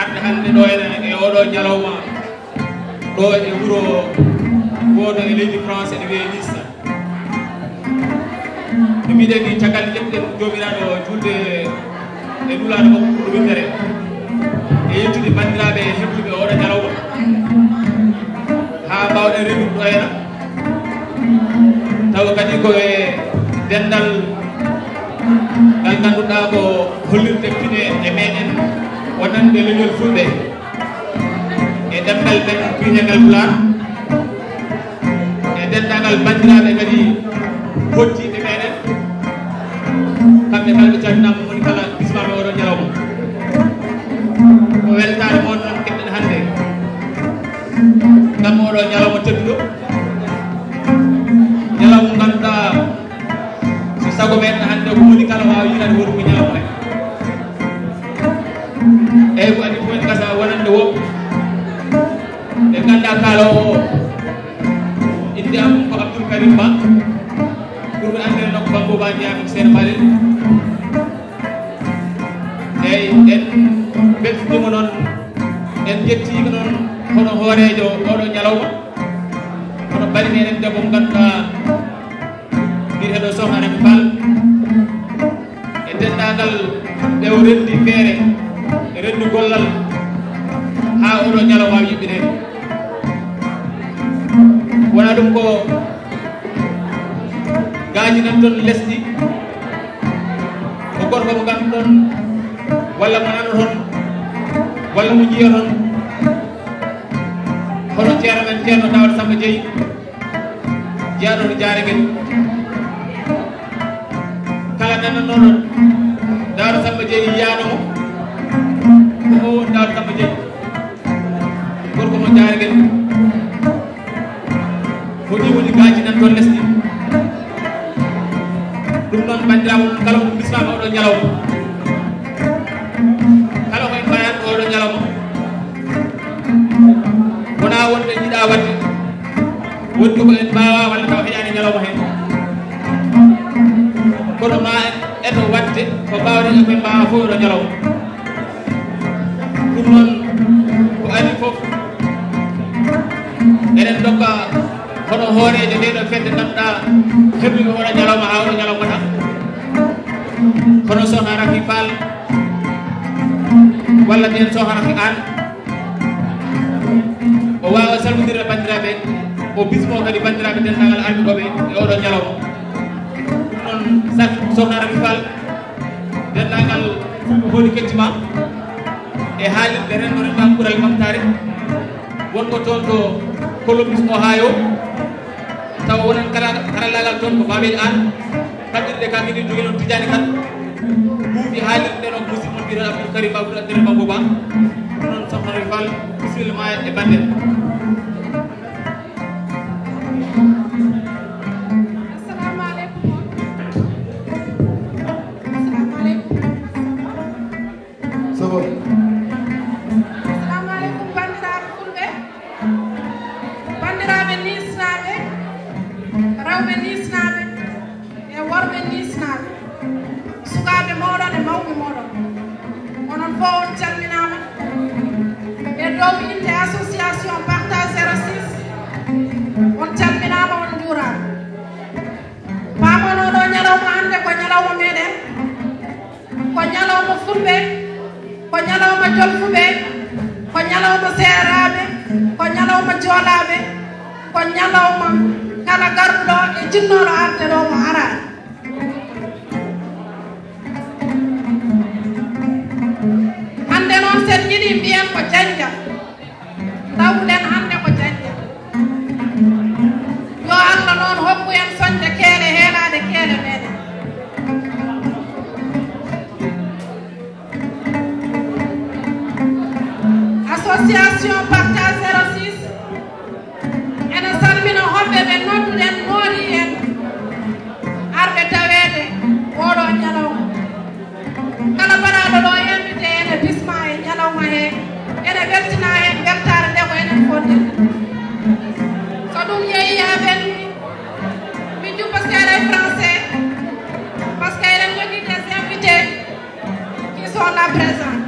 arde hande ɗo e oɗo ñalawma ɗo e wuro wono e leydi France ene wiye Nice no mbiɗen ni caggal ƴettuɗen jomiraɗo julde e nulaɗo makko ɗo windere e yettude bandiraɓe hebluɓe oɗo ñalawma ha mbawɗen remude ɗo hena tawa kadi koye dendal ngal ganduɗa ko hollirde pine e meɗen wonande leñol fulɓe e demgal men pinegal Pulaar e dendagal bandiraɓe kadi hottiɓe meɗen kamɓe kala ɓe calminama woni kala bismaɓe oɗo ñalawma ko weltare moon noon keɓɗen hande ngam oɗo ñalawma tedduɗo ñalawma ganduɗa so sago men hande ko woni kala wawi yirade woɗum ko ñalawma eyyi ko adi fof en gasa wonande woɓɓe ɓe ganda kalowo o inde am ko Abdoul Karim Ba ɓurɓe andire nokko Bambo Ba Ndiaye Sene Balel eyyi en beltidima noon en jettimo noon hono hoorejo oɗo ñalawma hono bani meɗen debbo mo ganduɗa mbiyeteɗo Sokhna Rami Fall e dendagal ɓe o rendi feere e rendu gollal ha oɗo ñalawma wawi yiɓɓinede wona ɗum ko gajinan toon lesɗi ko gorko mo gandu ɗon walla mo nano toon walla mo jiya toon hono ceerno men ceerno Daouda Samba Dieye jeyaɗo to Jaareguel kala nananoɗo Daouda Samba Dieye yiyanomo ko o woni Daouda Samba Dieye gorko mo Jaareguel woni woni gajinan toon lesɗi ɗum noon bandiraɓe noon kala ko bismama oɗo ñalawma kala koye mbayan oɗo ñalawma wona wonɓe jiiɗa wadde wonde ko en mbawa walla taw heƴani ñalawma hen kono ma eto wadde ko mbawɗen e koye mbawa fof oɗo ñalawma ɗum noon ko adi foof eɗen dokka hono hoorejo ndeɗo fedde ganduɗa hebluɓe oɗo ñalawma ha oɗo ñalawma tan hono Sokhna Rami Fall walla ɓen Sokhna Rami Anne o wawa salmodirde bandiraɓe o bismo kadi bandiraɓe dendagal ardiɗoɓe e oɗo ñalawma ɗum noon Sokhna Rami Fall dendagal fulɓe hooli kettima e haalirde renno renma ɓuural ɓamtare wonko toon to Colombus Ohio tawa wonen karallagal toon ko Babel Anne kaɓirɗe ka kadi jogui noon Tidiane Kane ɓuuɓi haalirde ɗo musidɗo mon mbiɗon Abdoul Karim Ba ɓuuri andire Bambo Ba ɗum noon Sokhna Rami Fall bisimilla ma e banden. Assalamu aleykum. Assalamu aleykum. Ça va. Assalamu aleykum bandiraɓe fulɓe bandiraɓe nisnaɓe rewɓe nisnaɓe e worɓe nisnaɓe sukaɓe moɗon e mawɓe moɗon onon fof on calminama e dow inde association partage 06 on calminama on juurama pamanoɗo ñalawma hande ko ñalawma meɗen ko ñalawma fulɓe ko ñalawma jolfuɓe ko ñalawma seeraɓe ko ñalawma joolaɓe ko ñalawma kala garɗo e jinnoɗo arde ɗo mo arani hande noon sen jiiɗi mbiyen ko janjja tawɗen hande ko janjja yo Allah noon hokku en soñde keele heelade keele meɗen association partage 06 ene salmina hoɓɓe ɓe nodduɗen moori en arɓe tawede oɗo ñalawma kala mbaɗaɗo ɗo invité ene bisma e ñalawma he ene weltina hen weltare nde ko enen fondin so ɗum yeeyi ha ɓenni mi juppa seeɗa e français par ce que eɗen jogui des invités qui sont là présents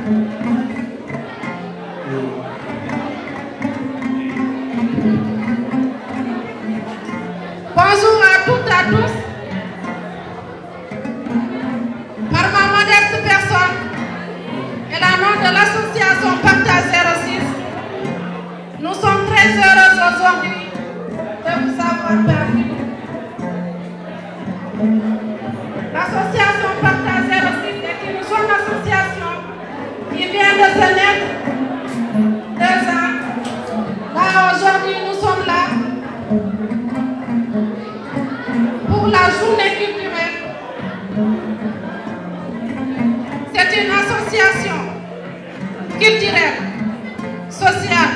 social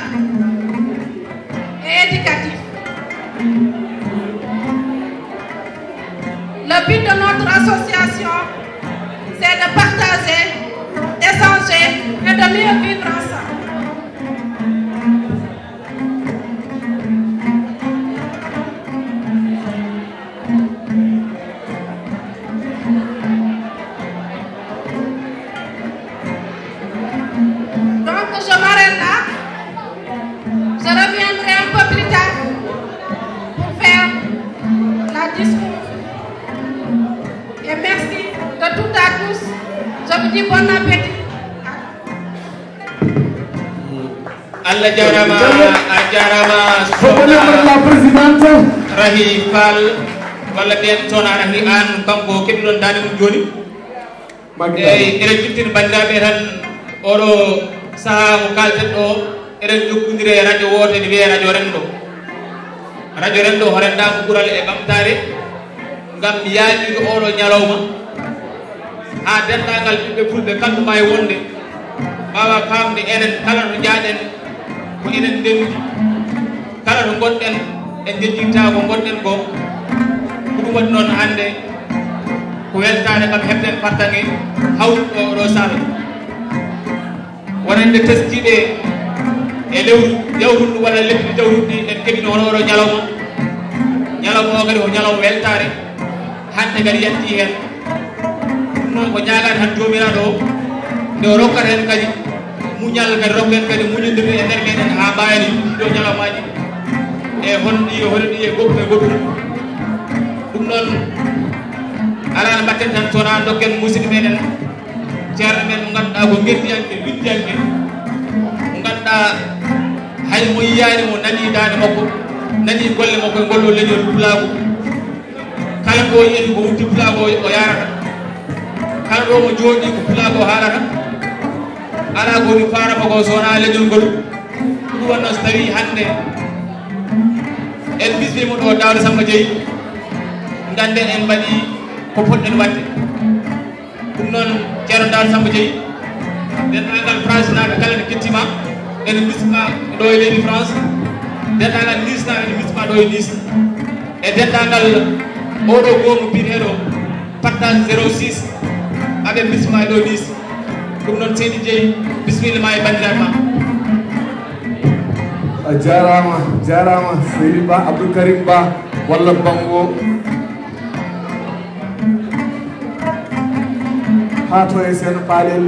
et éducatif. Le but de notre association, c'est de partager, d'échanger et de mieux vivre ensemble. Donc je m'arrête là. Je reviendrai un peu plus tard pour faire la discours. Et merci de tout à tous. Je vous dis bon appétit. Allah jarama la présidente Rahi Fall walla ben tona Rahi an kanko keɓiɗon dande mum joni eyi eɗen jittini bandiraɓe tan oɗo saaha mo kalten ɗo eɗen jokkodiri e radio wotere wiye radio Rendo ho rendama ɓuural e ɓamtare ngam yaajude oɗo ñalawma ha dendagal ɓiɓɓe fulɓe kalɗuma e wonde mbawa famde enen kala no jaaɗen ko enen ndendi kala to gonɗen en jejjita ko gonɗen ko ɗum waɗi noon hande ko weltare kam heɓden partange hawɗo oɗo saaha wonande teskiɗe e lewru jawruɗu walla lebbi jawruɗi en keɓino hono oɗo ñalawma o kadi ko ñalawma weltare hande kadi yatti hen ɗum noon ko ñagade tan jomiraɗo o nde o rokkata hen kadi muñal kadi rokka hen kadi muñodirde e nder meɗen ha mbawen ɗiɗo ñalawmaji e honɗi e goɗɗum ɗum noon alano mbatten tan sowona dokken musidɗo meɗen ceerno men mo ganduɗa ko guerdiyanke widdiyanke mo ganduɗa hay mo yiyani mo nani dande makko nani golle makko e ngollo leñol pulago kala ko yiyaɗi ko wutti pulago o yarata kala ɗo mo jooɗi ko pulago haalata ala ko woni farama ko sowona leñol ngol ɗum wonno so tawi hande en bisbimo ɗo Daouda Samba Diaye ganden en mbaɗi ko poɗɗen wadde ɗum noon ceerno Daouda Samba Diaye dendagal France naɓe kala ne kettima ene bisma ɗo e leydi France dendagal Nice naɓe ene bisma ɗo e Nice e dendagal oɗo gomo biyeteɗo partage 06 aɓe bisma e ɗo Nice ɗum noon Seydi Diaye bisimilla ma e bandiraɓe ma. jarama Seydi Ba Abdou Karim Ba walla Bango ha to e seeno paalel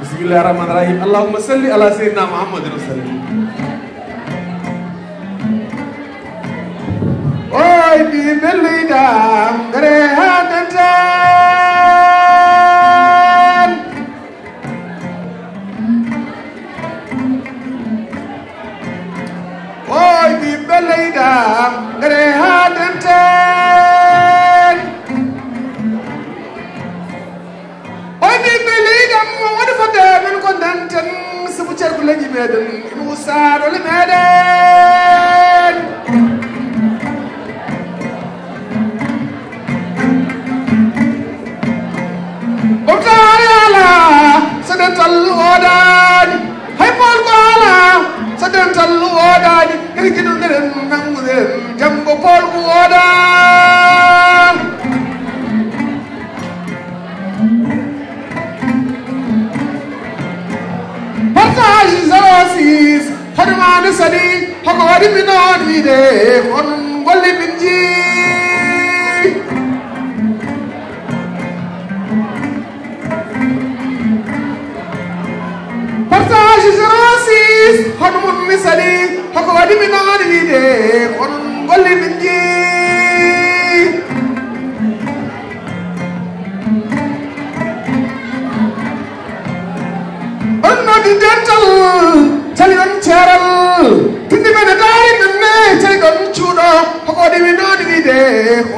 bismillahi rahmani rahim allahumma salli ala sayyidina muhammadin wa sallim oy ɗi belliɗam gare ha dantan oy ɗi belliɗam gare ha dantan oy ɗi belliɗam waɗi fodde men ko dantan sabu cerko leƴƴi meɗen ina usaɗole meɗen ala so dental oɗani hay pol ko ala so dental oɗani kadi kiɗoɗeren nanguɗeren jamgo pol ko oɗa partage 06 hoɗumade saɗi hoko waɗi mi noon wiide onon golli min jii partage 06 hono mon misali hoko waɗi mi noon wiide onon golli min jii on noddi dental cali ɗon ceeral tindi mene daari nonne cali ɗon cuuɗo hoko waɗi mi noon wiide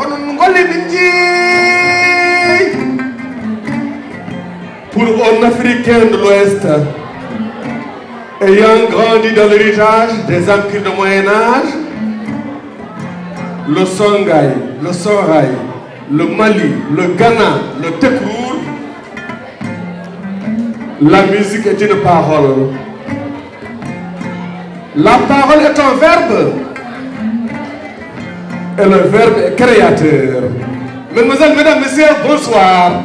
onon golli min jii pour un Africain de l'Ouest ayant grandi dans l'héritage des empires de Moyen-Âge, le Songhai, le Soraï, le Mali, le Ghana, le Tekrour, la musique est une parole. La parole est un verbe. Et le verbe est créateur. Mesdemoiselles, mesdames, messieurs, bonsoir.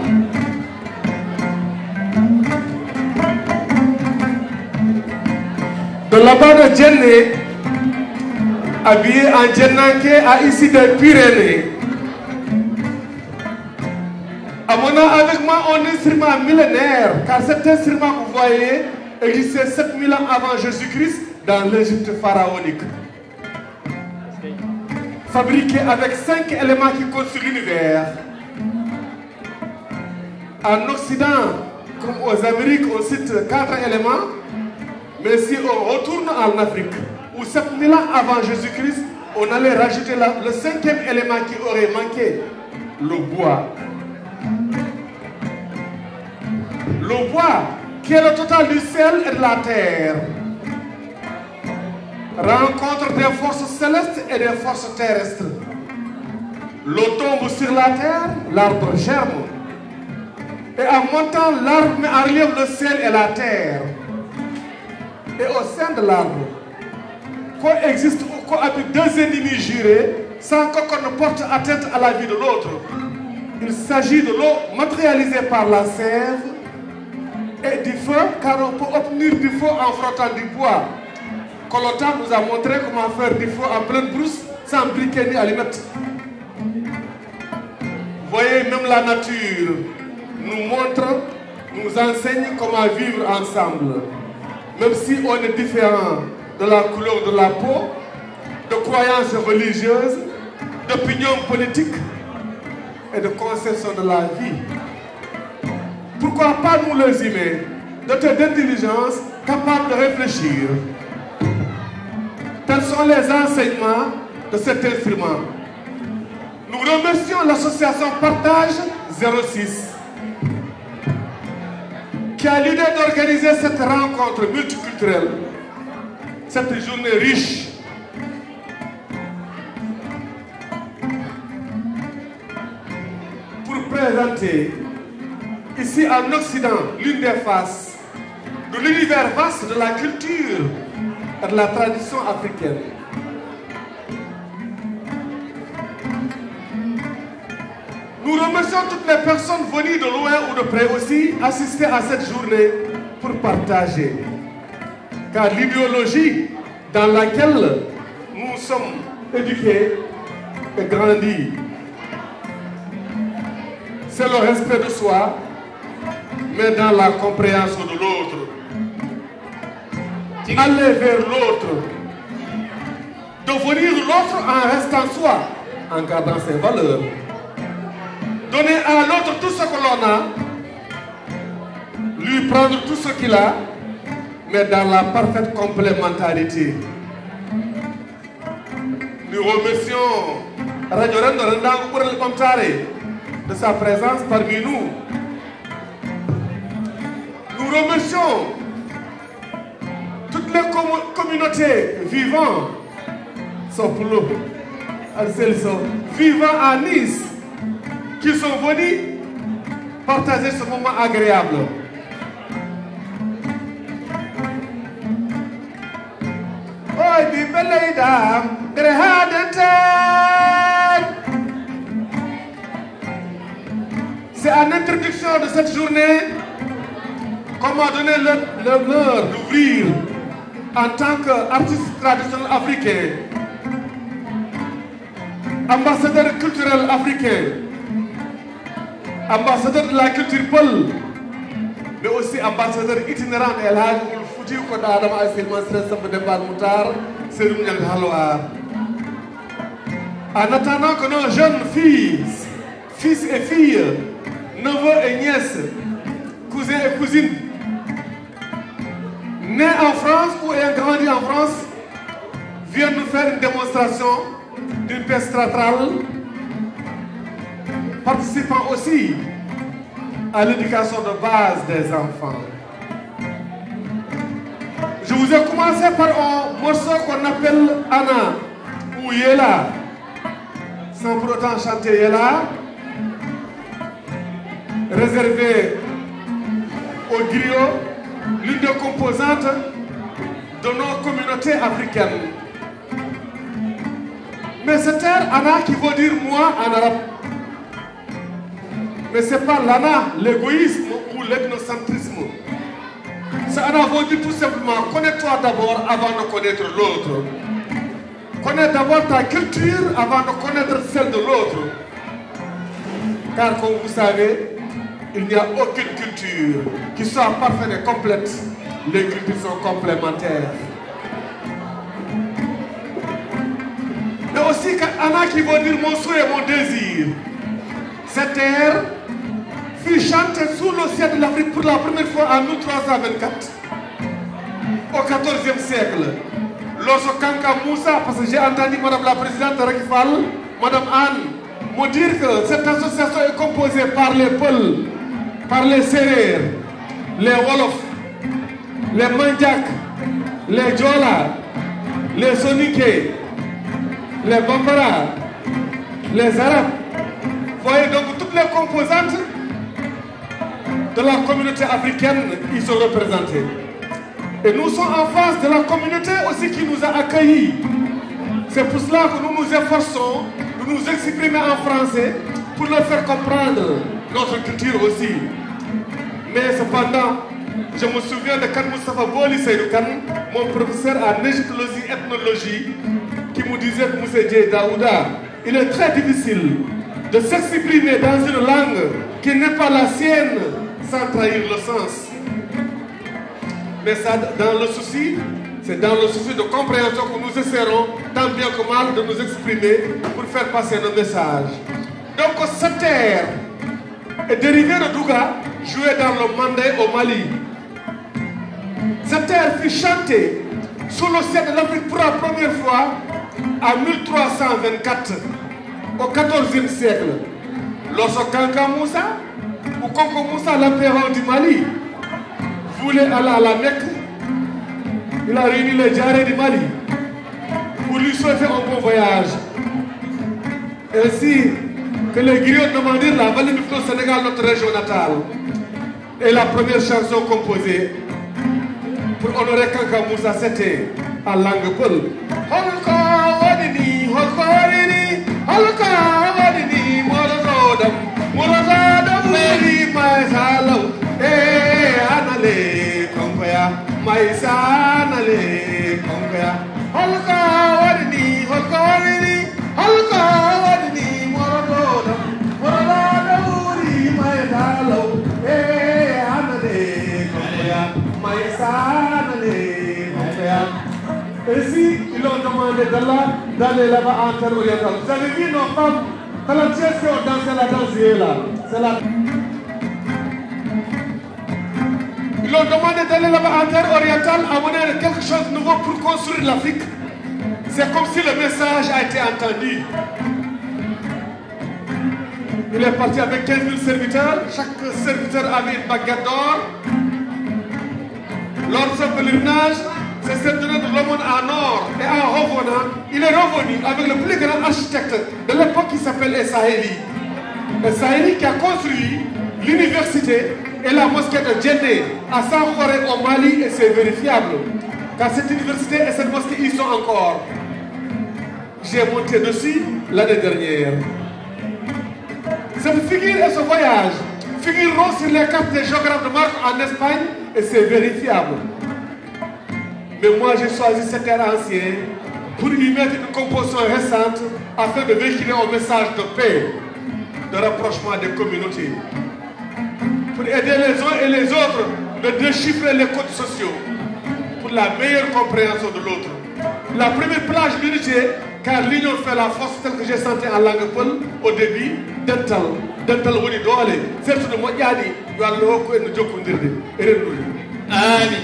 De là-bas de Djenné, habillé en djennanké, à ici des Pyrénées. Amona avec moi un instrument millénaire, car cet instrument que vous voyez existait 7000 ans avant Jésus-Christ dans l'Égypte pharaonique. Fabriqué avec 5 éléments qui constituent l'univers. En Occident, comme aux Amériques, on cite 4 éléments. Mais si on retourne en Afrique, où 7000 ans avant Jésus-Christ, on allait rajouter le 5e élément qui aurait manqué, le bois. Le bois, qui est le total du ciel et de la terre, rencontre des forces célestes et des forces terrestres. L'eau tombe sur la terre, l'arbre germe. Et en montant, l'arbre met en relief le ciel et la terre. Et au sein de l'arbre, coexistent ou cohabitent 2 ennemis jurés sans qu'aucun ne porte atteinte à la vie de l'autre. Il s'agit de l'eau matérialisée par la sève et du feu, car on peut obtenir du feu en frottant du bois. Colotan nous a montré comment faire du feu en pleine brousse sans briquet ni allumette. Voyez, même la nature nous montre, nous enseigne comment vivre ensemble. Même si on est différent de la couleur de la peau, de croyances religieuses, d'opinions politiques et de conception de la vie. Pourquoi pas nous les humains, dotés d'intelligence, capables de réfléchir? Tels sont les enseignements de cet instrument. Nous remercions l'association Partage 06 qui a l'idée d'organiser cette rencontre multiculturelle, cette journée riche. Pour présenter ici en Occident l'une des faces de l'univers vaste de la culture et de la tradition africaine. Nous remercions toutes les personnes venues de loin ou de près aussi assister à cette journée pour partager. Car l'idéologie dans laquelle nous sommes éduqués et grandis, c'est le respect de soi, mais dans la compréhension de l'autre. Aller vers l'autre, devenir l'autre en restant soi, en gardant ses valeurs. Donner à l'autre tout ce que l'on a, lui prendre tout ce qu'il a, mais dans la parfaite complémentarité. Nous remercions Radio Rendo de sa présence parmi nous. Nous remercions toutes les communautés vivant, sauf l'eau, vivant à Nice, qui sont venus partager ce moment agréable. C'est en introduction de cette journée qu'on m'a donné l'honneur d'ouvrir en tant qu'artiste traditionnel africain, ambassadeur culturel africain, ambassadeur de la culture Peul, mais aussi ambassadeur itinérant El Hadj Ould Foutiyou Kodou Adama Assilman Séré Samba Demba Moutar Serigne Niang Halwar. En attendant que nos jeunes filles, fils et filles, neveux et nièces, cousins et cousines, nés en France ou ayant grandi en France, viennent nous faire une démonstration d'une pièce théâtrale, participant aussi à l'éducation de base des enfants. Je vous ai commencé par un morceau qu'on appelle Anna ou Yela, sans pour autant chanter Yela, réservé au griot, l'une des composantes de nos communautés africaines. Mais ce terre Ana qui veut dire moi en arabe. Mais ce n'est pas l'Ana, l'égoïsme ou l'ethnocentrisme. Ça Ana veut dire tout simplement connais-toi d'abord avant de connaître l'autre. Connais d'abord ta culture avant de connaître celle de l'autre. Car comme vous savez, il n'y a aucune culture qui soit parfaite et complète. Les cultures sont complémentaires. Mais aussi Ana qui veut dire mon souhait et mon désir. Cette terre fut chantée sous le ciel de l'Afrique pour la première fois en 1324, au XIVe siècle. Lorsque Kanka Moussa, parce que j'ai entendu Madame la Présidente Rakifal, Madame Anne, me dire que cette association est composée par les Peuls, par les Sérères, les Wolofs, les Mandjak, les Djola, les Soniké, les Bambara, les Arabes. Vous voyez donc toutes les composantes de la communauté africaine qui sont représentées. Et nous sommes en face de la communauté aussi qui nous a accueillis. C'est pour cela que nous nous efforçons de nous exprimer en français pour leur faire comprendre notre culture aussi. Mais cependant, je me souviens de Kan Moustapha Boli Seydoukan, mon professeur en égyptologie et ethnologie, qui me disait que M. Djei Daouda, il est très difficile de s'exprimer dans une langue qui n'est pas la sienne sans trahir le sens. Mais ça, dans le souci, c'est dans le souci de compréhension que nous essaierons tant bien que mal de nous exprimer pour faire passer nos messages. Donc cette air est dérivé de Douga, joué dans le Mandé au Mali. Cette air fut chantée sous le ciel de l'Afrique pour la première fois en 1324, au XIVe siècle. Lorsque Kanka Moussa, ou Konko Moussa, l'empereur du Mali, voulait aller à la Mecque, il a réuni les Djarés du Mali pour lui souhaiter un bon voyage. Ainsi que les griots demandirent la vallée du fleuve Sénégal, notre région natale. Et la première chanson composée pour honorer Kanka Moussa, c'était en langue peul. Holko wadini, holko wadini, holko wadini, morododam, morododam, weli maisalo, anale konkoya, maisanale konkoya. Holko wadini, holko wadini, holko wadini, morododam, morododam, weli maisalo, anale konkoya, maisanale konkoya. Ainsi, ils ont demandé d'aller là-bas en terre orientale. Vous avez vu nos femmes talentueuses qui ont dansé la danse là. C'est là. Ils ont demandé d'aller là-bas en terre orientale, amener quelque chose de nouveau pour construire l'Afrique. C'est comme si le message a été entendu. Il est parti avec 15 000 serviteurs. Chaque serviteur avait une baguette d'or. Lors de son pèlerinage, c'est cette donnée de l'aumône en or. Et en revenant, il est revenu avec le plus grand architecte de l'époque qui s'appelle Essaheli. Essaheli qui a construit l'université et la mosquée de Djedé à Sankhoré au Mali, et c'est vérifiable. Car cette université et cette mosquée, ils sont encore. J'ai monté dessus l'année dernière. Cette figure et ce voyage figureront sur les cartes des géographes de Marc en Espagne, et c'est vérifiable. Mais moi j'ai choisi cette terre ancienne pour y mettre une composition récente afin de véhiculer un message de paix, de rapprochement des communautés. Pour aider les uns et les autres de déchiffrer les codes sociaux pour la meilleure compréhension de l'autre. La première plage d'unité, car l'union fait la force, telle que j'ai senti en langue peul au début, dental woni doole, surtout de moƴƴaɗi yo Allah hokku en no jokkodirde e rendude. Amin.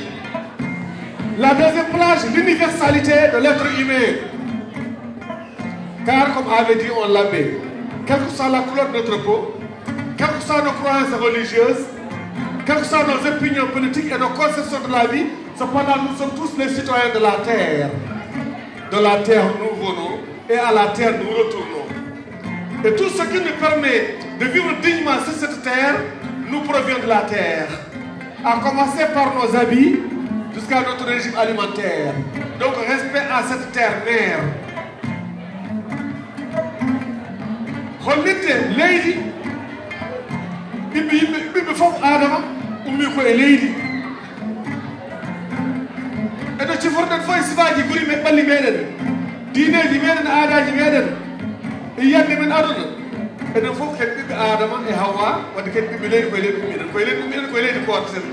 La deuxième plage, l'universalité de l'être humain. Car comme avait dit on l'abbé, quelle que soit la couleur de notre peau, quelles que soient nos croyances religieuses, quelles que soient nos opinions politiques et nos conceptions de la vie, cependant nous sommes tous les citoyens de la terre. De la terre nous venons et à la terre nous retournons. Et tout ce qui nous permet de vivre dignement sur cette terre nous provient de la terre. À commencer par nos habits, tout jusqu'à notre régime alimentaire. Donc respect à cette terre-mère. Holnite leydi ɓiɓɓe fof adama ummi koye leydi eɗo ciforɗen fof e sifaji guri men ɓalli meɗen diineji meɗen aadaji meɗen e yiyande men aduna enen fof ken ɓiɓɓe adama e hawa wadde ken ɓiɓɓe leydi koye leydi ummiɗen koye leydi ummiɗen koye leydi kooteten.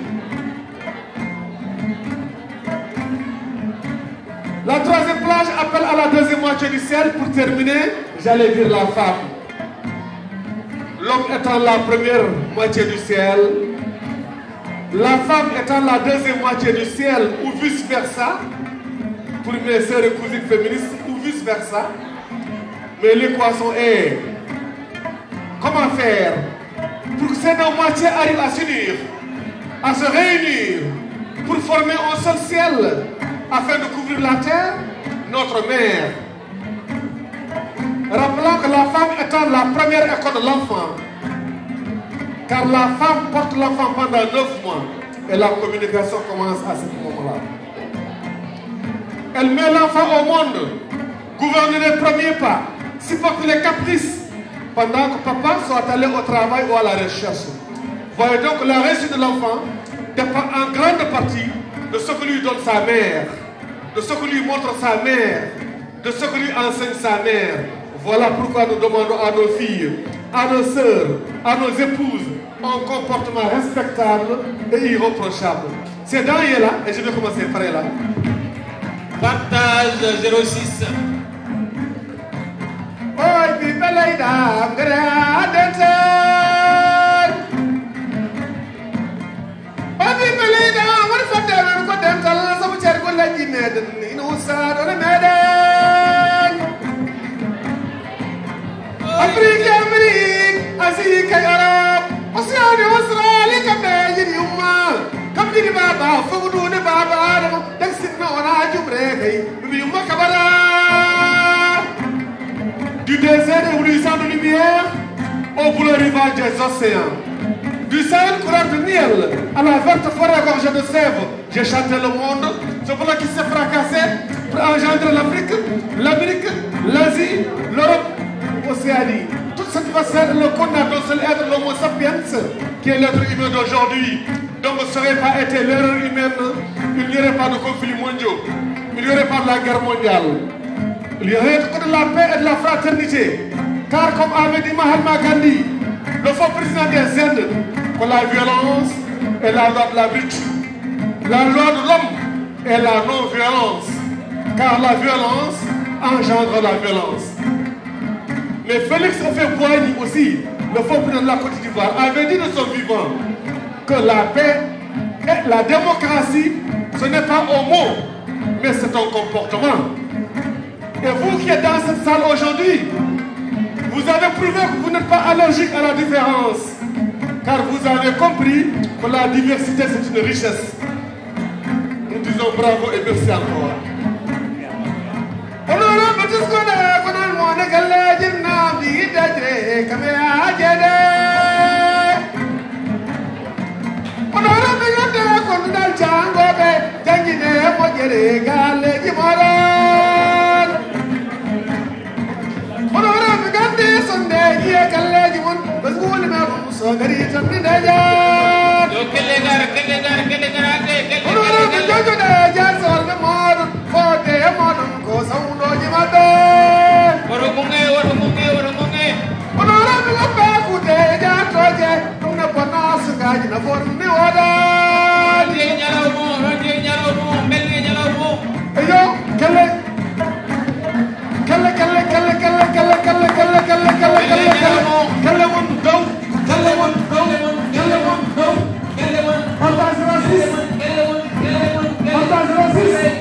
La troisième plage appelle à la deuxième moitié du ciel. Pour terminer, j'allais dire la femme. L'homme étant la première moitié du ciel, la femme étant la deuxième moitié du ciel, ou vice-versa, pour mes sœurs et cousines féministes, ou vice-versa. Mais l'équation est, comment faire pour que ces deux moitiés arrivent à s'unir, à se réunir, pour former un seul ciel, afin de couvrir la terre, notre mère. Rappelons que la femme étant la première école de l'enfant, car la femme porte l'enfant pendant 9 mois, et la communication commence à ce moment-là. Elle met l'enfant au monde, gouverne les premiers pas, supporte les caprices, pendant que papa soit allé au travail ou à la recherche. Voyez donc, la réussite de l'enfant dépend en grande partie de ce que lui donne sa mère, de ce que lui montre sa mère, de ce que lui enseigne sa mère. Voilà pourquoi nous demandons à nos filles, à nos sœurs, à nos épouses, un comportement respectable et irréprochable. C'est dans là, et je vais commencer par là. Partage 06. Oi, bibeleida, gradete. Oi, bibeleida, what is that? I'm going to tell you something. I'm going to tell you something. Afrique, Amérique, Asie, Europe, Océanie, Australie, Camène, Yuma, comme dit Baba, Foudou de Baba, Dexit, on a du break, Yuma Kabara. Du désert éblouissant de lumière au bleu rivage des océans. Du Sahel couleur de miel à la verte forêt gorgée de sève, j'ai chanté le monde, ce peuple qui s'est fracassé pour engendrer l'Afrique, l'Amérique, l'Asie, l'Europe, l'Océanie. Toute cette facette, le compte n'a d'un seul être, l'homo sapiens, qui est l'être humain d'aujourd'hui. Donc ce n'aurait pas été l'erreur humaine, il n'y aurait pas de conflits mondiaux, il n'y aurait pas de la guerre mondiale. Il y aurait que de la paix et de la fraternité. Car comme avait dit Mahatma Gandhi, le faux président des Indes, que la violence est la loi de la vertu. La loi de l'homme est la non-violence. Car la violence engendre la violence. Mais Félix Houphouët-Boigny aussi, le faux président de la Côte d'Ivoire, avait dit de son vivant que la paix et la démocratie, ce n'est pas un mot, mais c'est un comportement. Et vous qui êtes dans cette salle aujourd'hui, vous avez prouvé que vous n'êtes pas allergique à la différence. Car vous avez compris que la diversité c'est une richesse. Nous disons bravo et merci encore. Fantastic.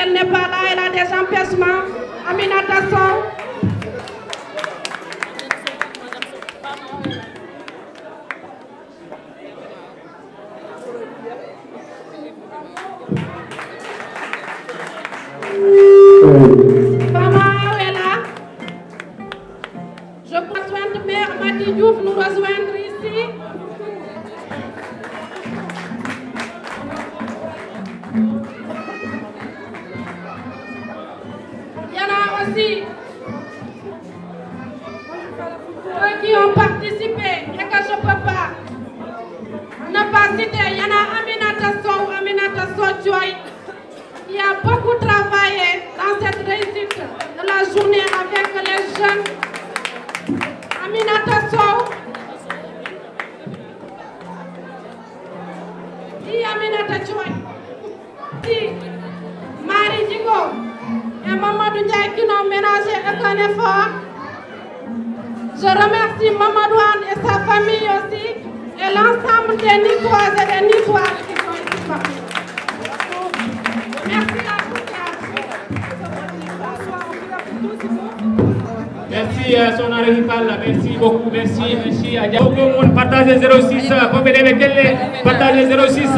elle n'est pas là, elle a des empêchements. Aminata Sow. Maman Awela. Je crois que Mère Mati Diouf nous rejoindre ici. Il y en a aussi ceux qui ont participé et que je ne peux pas ne pas citer. Il y en a Aminata Sow Joy, qui a beaucoup travaillé dans cette réussite de la journée avec les jeunes. Aminata Sow, Aminata Joy, Marie Djigo et Mamadou Ndiaye qui n'ont ménagé aucun effort. Je remercie Mamadou Anne et sa famille aussi et l'ensemble des Niçoises et des Niçois qui sont ici parmi. Merci à tous. Merci son arrival, merci beaucoup, merci à Diago. Partagez 06, partagez 06.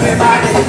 Everybody.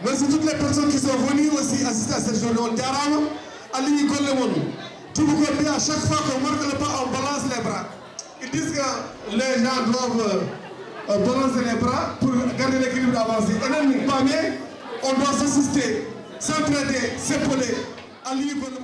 Merci toutes les personnes qui sont venues aussi assister à cette journée. On diarama, Aligny Golemon. Tout le monde, à chaque fois qu'on marque le pas, on balance les bras. Ils disent que les gens doivent balancer les bras pour garder l'équilibre avancé. Et même, on doit s'assister, s'entraider, s'épauler. Aligny Golemon.